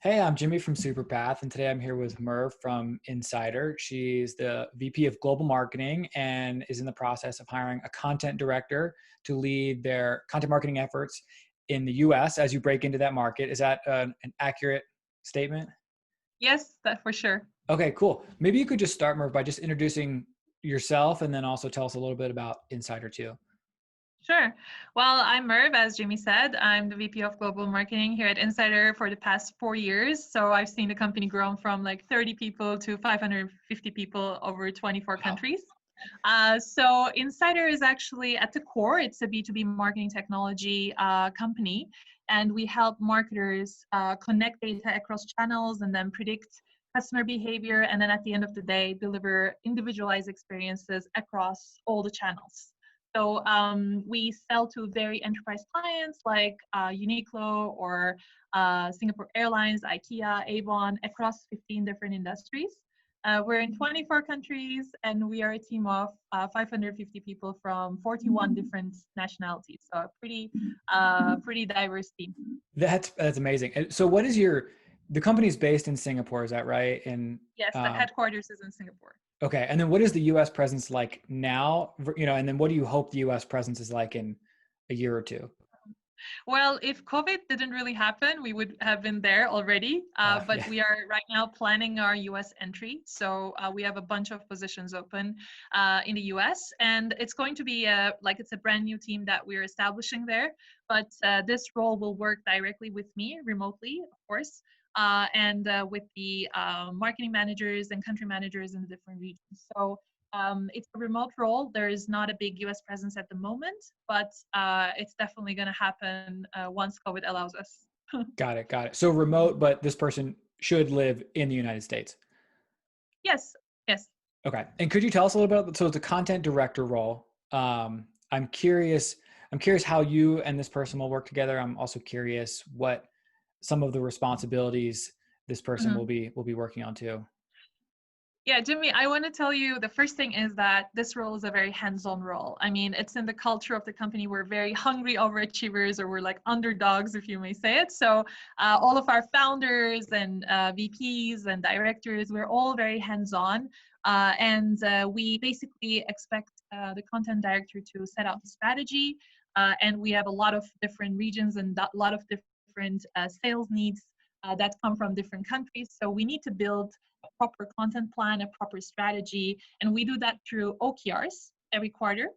Hey, I'm Jimmy from Superpath, and today I'm here with Merv from Insider. She's the VP of Global Marketing and is in the process of hiring a content director to lead their content marketing efforts in the US as you break into that market. Is that an accurate statement? Yes, that for sure. Okay, cool. Maybe you could just start, Merv, by just introducing yourself and then also tell us a little bit about Insider too. Sure. Well, I'm Merv, as Jimmy said. I'm the VP of Global Marketing here at Insider for the past 4 years. So I've seen the company grow from like 30 people to 550 people over 24 Wow. countries. So Insider is actually at the core, it's a B2B marketing technology company. And we help marketers connect data across channels and then predict customer behavior. And then at the end of the day, deliver individualized experiences across all the channels. So we sell to very enterprise clients like Uniqlo or Singapore Airlines, IKEA, Avon, across 15 different industries. We're in 24 countries, and we are a team of 550 people from 41 different nationalities. So a pretty diverse team. That's amazing. And so what is the company's based in Singapore, is that right? And Yes, the headquarters is in Singapore. okay. And then what is the US presence like now? And then what do you hope the US presence is like in a year or two? Well, if COVID didn't really happen, we would have been there already. But Yeah. we are right now planning our US entry. So we have a bunch of positions open in the US, and it's going to be it's a brand new team that we're establishing there. But this role will work directly with me remotely, of course. And with the marketing managers and country managers in the different regions. So it's a remote role. There is not a big US presence at the moment, but it's definitely going to happen once COVID allows us. Got it. Got it. So remote, but this person should live in the United States. Yes, yes. Okay. And could you tell us a little bit? So it's a content director role. I'm curious. I'm curious how you and this person will work together. I'm also curious what some of the responsibilities this person Mhm. will be working on too. Yeah, Jimmy, I want to tell you the first thing is that this role is a very hands-on role. I mean, it's in the culture of the company. We're very hungry overachievers, or we're like underdogs, if you may say it. So, all of our founders and VPs and directors, we're all very hands-on. And we basically expect the content director to set out the strategy. And we have a lot of different regions and a lot of different sales needs that come from different countries. So, we need to build a proper content plan, a proper strategy, and we do that through OKRs every quarter.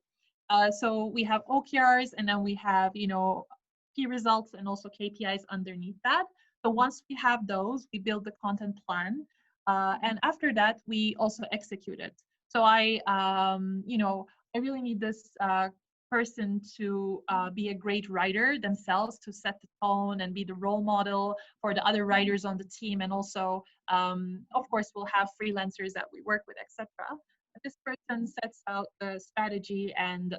So we have OKRs, and then we have key results and also KPIs underneath that. So once we have those, we build the content plan, and after that, we also execute it. So I really need this person to be a great writer themselves, to set the tone and be the role model for the other writers on the team, and also of course, we'll have freelancers that we work with, etc. But this person sets out the strategy and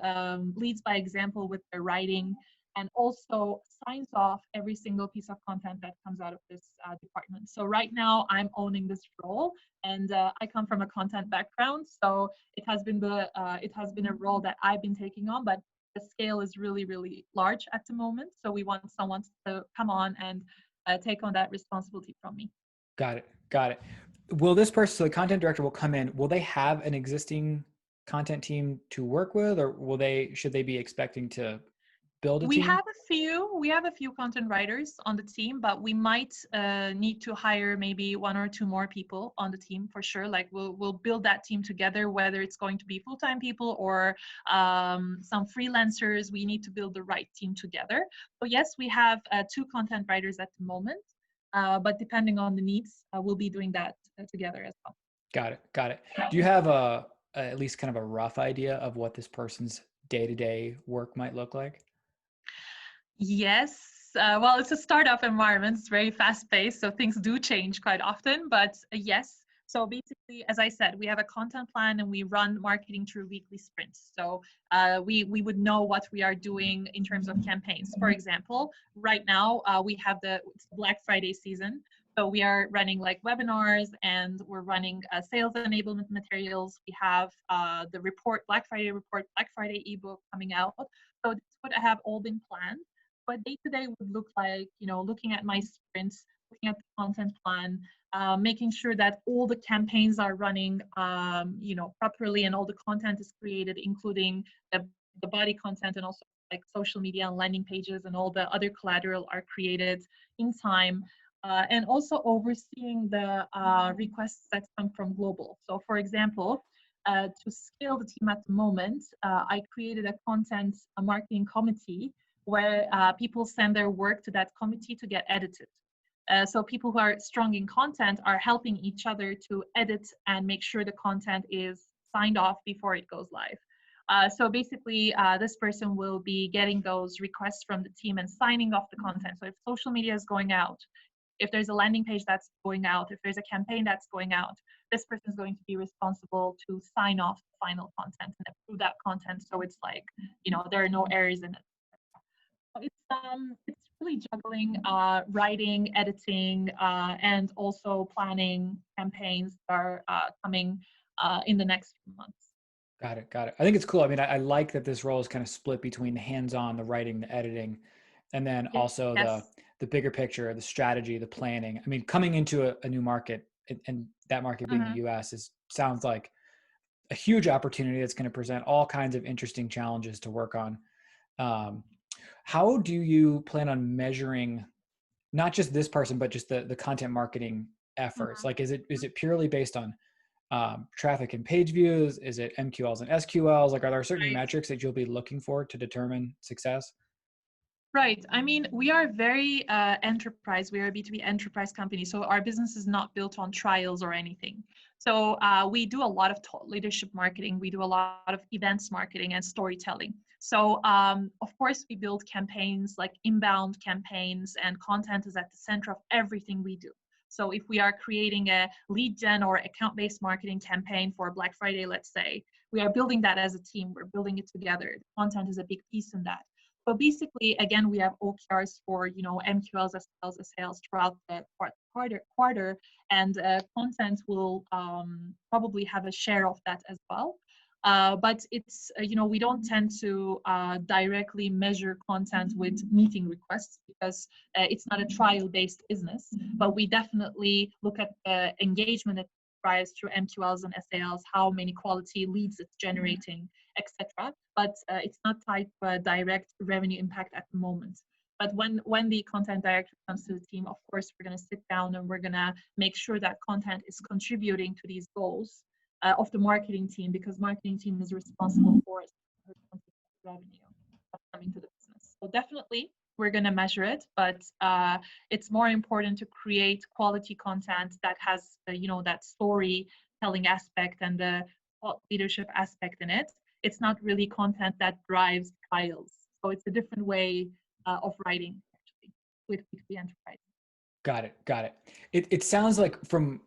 leads by example with their writing, and also signs off every single piece of content that comes out of this department. So right now, I'm owning this role, and I come from a content background, so it has been a role that I've been taking on, but the scale is really, really large at the moment. So we want someone to come on and take on that responsibility from me. Got it. Got it. Will this person, so the content director will come in, will they have an existing content team to work with, or should they be expecting to build a We team? have a few content writers on the team, but we might need to hire maybe one or two more people on the team for sure. Like we'll build that team together, whether it's going to be full-time people or some freelancers. We need to build the right team together. So yes, we have two content writers at the moment, but depending on the needs, we'll be doing that together as well. Got it. Got it. Do you have at least kind of a rough idea of what this person's day-to-day work might look like? Yes. Well, it's a startup environment. It's very fast paced, so things do change quite often. But yes. So basically, as I said, we have a content plan and we run marketing through weekly sprints. So we would know what we are doing in terms of campaigns. For example, right now we have it's the Black Friday season. So we are running like webinars, and we're running sales enablement materials. We have the report, Black Friday report, Black Friday ebook coming out. So this would have all been planned. What day to day would look like, looking at my sprints, looking at the content plan, making sure that all the campaigns are running, properly, and all the content is created, including the body content, and also like social media and landing pages, and all the other collateral are created in time. And also overseeing the requests that come from global. So for example, to scale the team at the moment, I created a marketing committee where people send their work to that committee to get edited. So people who are strong in content are helping each other to edit and make sure the content is signed off before it goes live. So basically, this person will be getting those requests from the team and signing off the content. So if social media is going out, if there's a landing page that's going out, if there's a campaign that's going out, this person is going to be responsible to sign off the final content and approve that content. So it's like, there are no errors in it. So it's really juggling writing, editing, and also planning campaigns that are coming in the next few months. Got it. Got it. I think it's cool. I mean, I like that this role is kind of split between the hands-on, the writing, the editing, and then also Yes. the bigger picture, the strategy, the planning. I mean, coming into a new market, and that market being the Mm-hmm. US, sounds like a huge opportunity that's going to present all kinds of interesting challenges to work on. Um, how do you plan on measuring not just this person, but just the content marketing efforts? Mm-hmm. Like, is it purely based on traffic and page views? Is it MQLs and SQLs? Like, are there certain Right. metrics that you'll be looking for to determine success? Right. I mean, we are very enterprise. We are a B2B enterprise company. So our business is not built on trials or anything. So we do a lot of thought leadership marketing. We do a lot of events marketing and storytelling. So of course, we build campaigns like inbound campaigns, and content is at the center of everything we do. So if we are creating a lead gen or account-based marketing campaign for Black Friday, let's say, we are building that as a team. We're building it together. Content is a big piece in that. But basically, again, we have OKRs for MQLs, SLs, SALs throughout the quarter, and content will probably have a share of that as well. But it's we don't tend to directly measure content with meeting requests, because it's not a trial-based business. But we definitely look at the engagement that drives through MQLs and SALs, how many quality leads it's generating, etc. But it's not tied to a direct revenue impact at the moment. But when the content director comes to the team, of course, we're going to sit down and we're going to make sure that content is contributing to these goals of the marketing team, because marketing team is responsible for revenue coming to the business. So definitely, we're going to measure it, but it's more important to create quality content that has that storytelling aspect and the thought leadership aspect in it. It's not really content that drives trials. So it's a different way of writing, actually, with B2B enterprise. Got it. Got it. It sounds like from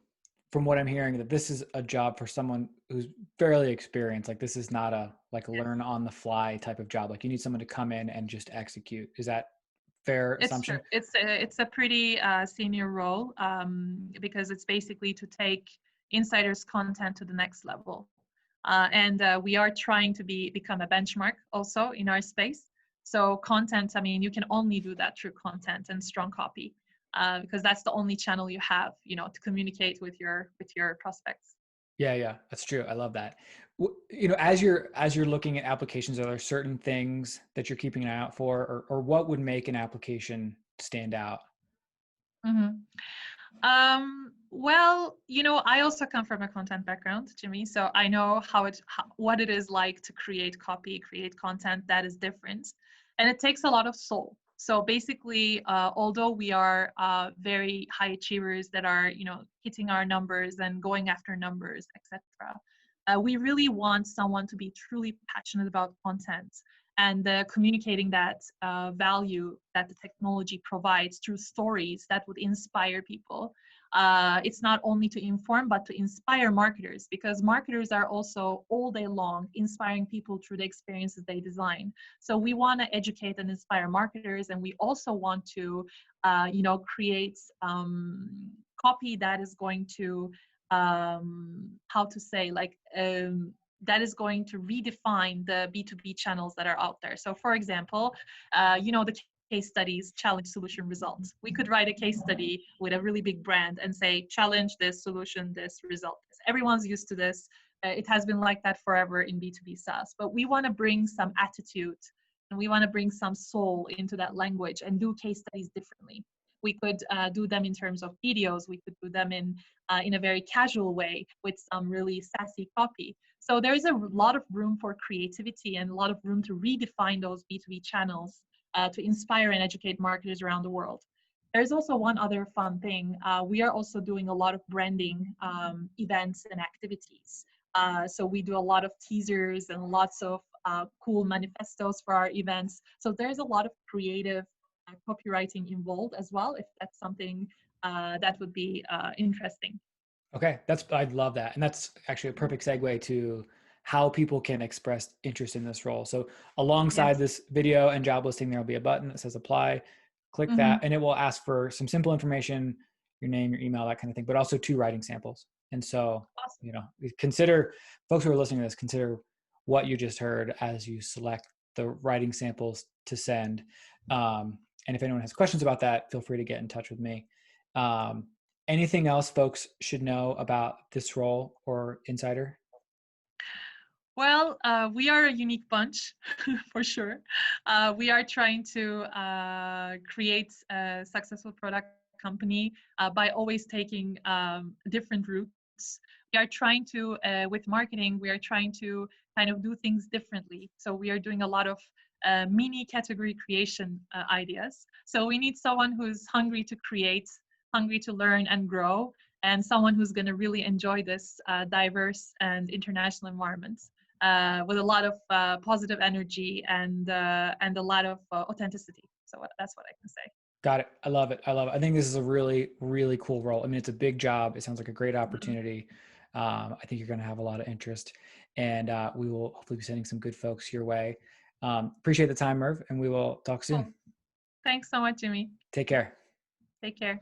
what I'm hearing that this is a job for someone who's fairly experienced. Like, this is not a like Yes, learn on the fly type of job. Like, you need someone to come in and just execute. Is that fair it's true. assumption? It's a pretty senior role, because it's basically to take insiders content to the next level. And we are trying to become a benchmark also in our space. So content, I mean, you can only do that through content and strong copy, because that's the only channel you have, to communicate with your prospects. Yeah, yeah, that's true. I love that. As you're looking at applications, are there certain things that you're keeping an eye out for, or what would make an application stand out? Mhm. Well, I also come from a content background, Jimmy, so I know what it is like to create copy, create content that is different, and it takes a lot of soul. So basically, although we are very high achievers that are, hitting our numbers and going after numbers, etc., we really want someone to be truly passionate about content and communicating that value that the technology provides through stories that would inspire people. It's not only to inform, but to inspire marketers, because marketers are also all day long inspiring people through the experiences they design. So we want to educate and inspire marketers, and we also want to, create copy that is going to, how to say, like, that is going to redefine the B2B channels that are out there. So for example, the case studies challenge solution results. We could write a case study with a really big brand and say, challenge this solution, this result. Everyone's used to this. It has been like that forever in B2B SaaS, but we want to bring some attitude and we want to bring some soul into that language and do case studies differently. We could do them in terms of videos. We could do them in a very casual way with some really sassy copy. So there is a lot of room for creativity and a lot of room to redefine those B2B channels to inspire and educate marketers around the world. There's also one other fun thing. We are also doing a lot of branding events and activities. So we do a lot of teasers and lots of cool manifestos for our events. So there's a lot of creative copywriting involved as well, if that's something that would be interesting. Okay, I'd love that. And that's actually a perfect segue to how people can express interest in this role. So alongside Yes. this video and job listing, there'll be a button that says apply. Click that, and it will ask for some simple information, your name, your email, that kind of thing, but also 2 writing samples. And so, Awesome. consider, folks who are listening to this, consider what you just heard as you select the writing samples to send. And if anyone has questions about that, feel free to get in touch with me. Anything else folks should know about this role or Insider? Well, we are a unique bunch for sure. We are trying to create a successful product company by always taking different routes. We are trying to, with marketing, we are trying to kind of do things differently. So we are doing a lot of mini category creation ideas. So we need someone who's hungry to create, hungry to learn and grow, and someone who's going to really enjoy this diverse and international environment with a lot of positive energy and a lot of authenticity. So that's what I can say. Got it. I love it. I love it. I think this is a really, really cool role. I mean, it's a big job. It sounds like a great opportunity. I think you're going to have a lot of interest, and we will hopefully be sending some good folks your way. Appreciate the time, Merv, and we will talk soon. Cool. Thanks so much, Jimmy. Take care. Take care.